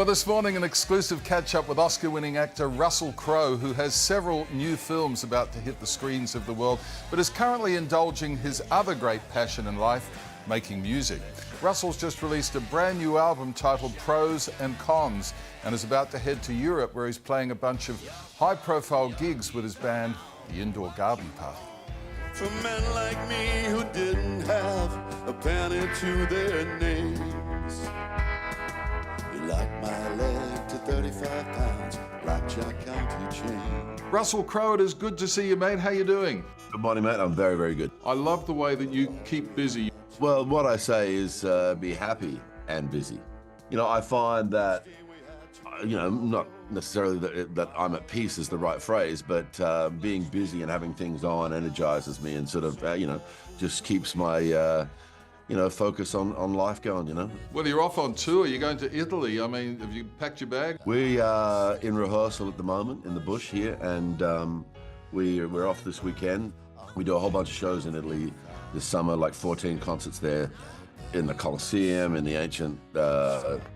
Well, this morning, an exclusive catch-up with Oscar-winning actor Russell Crowe, who has several new films about to hit the screens of the world, but is currently indulging his other great passion in life, making music. Russell's just released a brand new album titled Pros and Cons, and is about to head to Europe, where he's playing a bunch of high-profile gigs with his band, The Indoor Garden Party. For men like me who didn't have a penny to their names, you like my leg to 35 pounds, Blackjack County chain. Russell Crowe, it is good to see you, mate. How you doing? Good morning, mate. I'm very, very good. I love the way that you keep busy. Well, what I say is be happy and busy. You know, I find that, not necessarily that I'm at peace is the right phrase, but being busy and having things on energizes me and sort of, just keeps my, focus on life going, Well, you're off on tour. You're going to Italy. I mean, have you packed your bag? We are in rehearsal at the moment in the bush here, and we're off this weekend. We do a whole bunch of shows in Italy this summer, like 14 concerts there in the Colosseum, in the ancient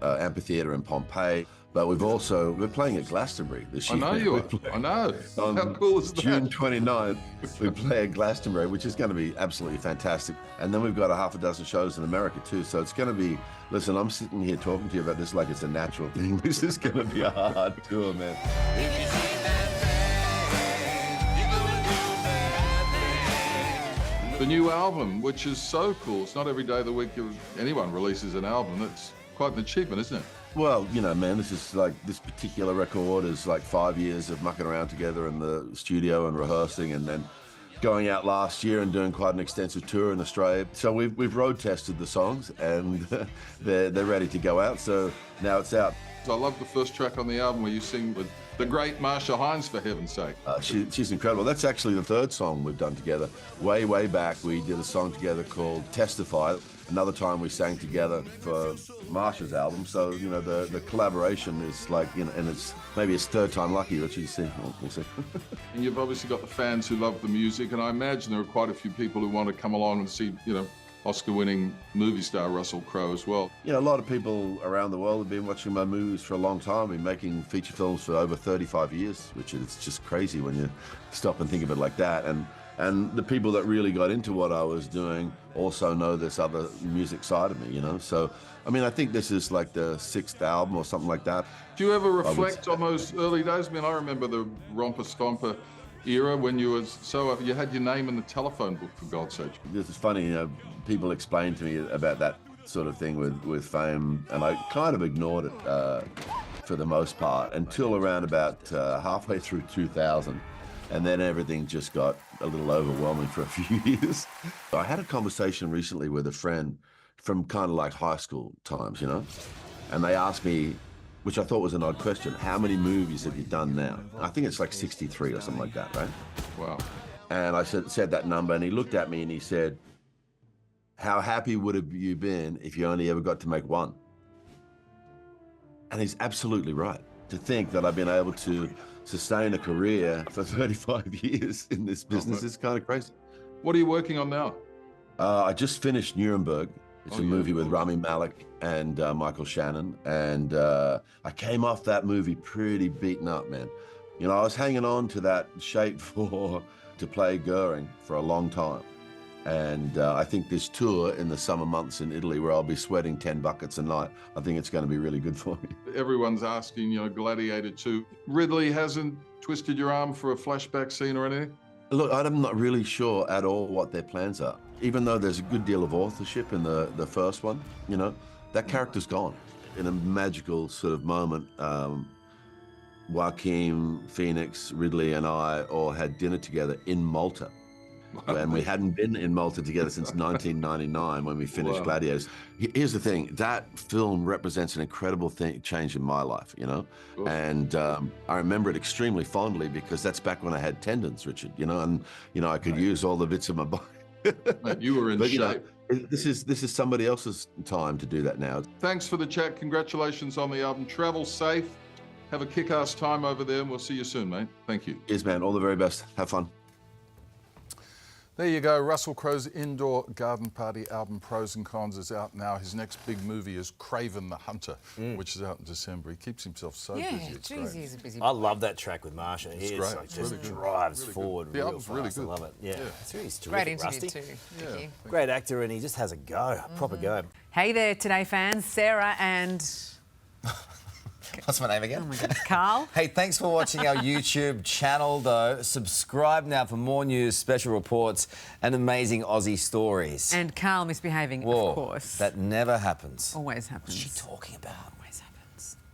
amphitheater in Pompeii. But we're playing at Glastonbury this year. I know you are. I know. How cool is that? June 29th, we play at Glastonbury, which is going to be absolutely fantastic. And then we've got a half a dozen shows in America too. So it's going to be, listen, I'm sitting here talking to you about this like it's a natural thing. This is going to be a hard tour, man. The new album, which is so cool. It's not every day of the week anyone releases an album. It's quite an achievement, isn't it? Well, man, this particular record is like 5 years of mucking around together in the studio and rehearsing, and then going out last year and doing quite an extensive tour in Australia. So we've road tested the songs, and they're ready to go out. So now it's out. I love the first track on the album where you sing with the great Marsha Hines, for heaven's sake. She's incredible. That's actually the third song we've done together. Way back, we did a song together called Testify. Another time we sang together for Marsha's album. So, the collaboration is like, and maybe it's third time lucky, which you see. We'll see. And you've obviously got the fans who love the music, and I imagine there are quite a few people who want to come along and see, Oscar-winning movie star Russell Crowe as well. A lot of people around the world have been watching my movies for a long time. I've been making feature films for over 35 years, which is just crazy when you stop and think of it like that. And the people that really got into what I was doing also know this other music side of me, So, I think this is like the 6th album or something like that. Do you ever reflect on those early days? I remember the Romper Stomper era when you had your name in the telephone book, for God's sake. This is funny, people explain to me about that sort of thing with fame, and I kind of ignored it for the most part until around about halfway through 2000. And then everything just got a little overwhelming for a few years. I had a conversation recently with a friend from kind of like high school times, and they asked me, which I thought was an odd question, how many movies have you done now? I think it's like 63 or something like that, right? Wow. And I said that number, and he looked at me and he said, how happy would have you been if you only ever got to make one? And he's absolutely right. To think that I've been able to sustain a career for 35 years in this business is kind of crazy. What are you working on now? I just finished Nuremberg. It's a movie with Rami Malek and Michael Shannon. And I came off that movie pretty beaten up, man. I was hanging on to that shape to play Goering for a long time. And I think this tour in the summer months in Italy, where I'll be sweating 10 buckets a night, I think it's going to be really good for me. Everyone's asking, Gladiator 2. Ridley hasn't twisted your arm for a flashback scene or anything? Look, I'm not really sure at all what their plans are. Even though there's a good deal of authorship in the first one, that character's gone. In a magical sort of moment, Joaquin, Phoenix, Ridley, and I all had dinner together in Malta. And we hadn't been in Malta together since 1999 when we finished Gladiators. Here's the thing, that film represents an incredible change in my life, Cool. And I remember it extremely fondly because that's back when I had tendons, Richard, and, I could use all the bits of my body. Mate, you were in shape. This is somebody else's time to do that now. Thanks for the chat. Congratulations on the album. Travel safe. Have a kick-ass time over there, and we'll see you soon, mate. Thank you. Cheers, man. All the very best. Have fun. There you go. Russell Crowe's Indoor Garden Party album, Pros and Cons, is out now. His next big movie is Craven the Hunter, which is out in December. He keeps himself so busy. It's geez, great. he's a busy I love that track with Marsha. It's He great. is, like, It's just really good. drives Really good. forward The real album's fast. really good. I love it. Yeah. He's terrific, Great interview Rusty. too, Vicky. Great actor, and he just has a go, a proper go. Hey there, Today fans. Sarah and What's my name again? oh my goodness, Carl. Hey, thanks for watching our YouTube channel, though. Subscribe now for more news, special reports, and amazing Aussie stories. And Carl misbehaving, Whoa, of course. that never happens. always happens. What's she talking about? Always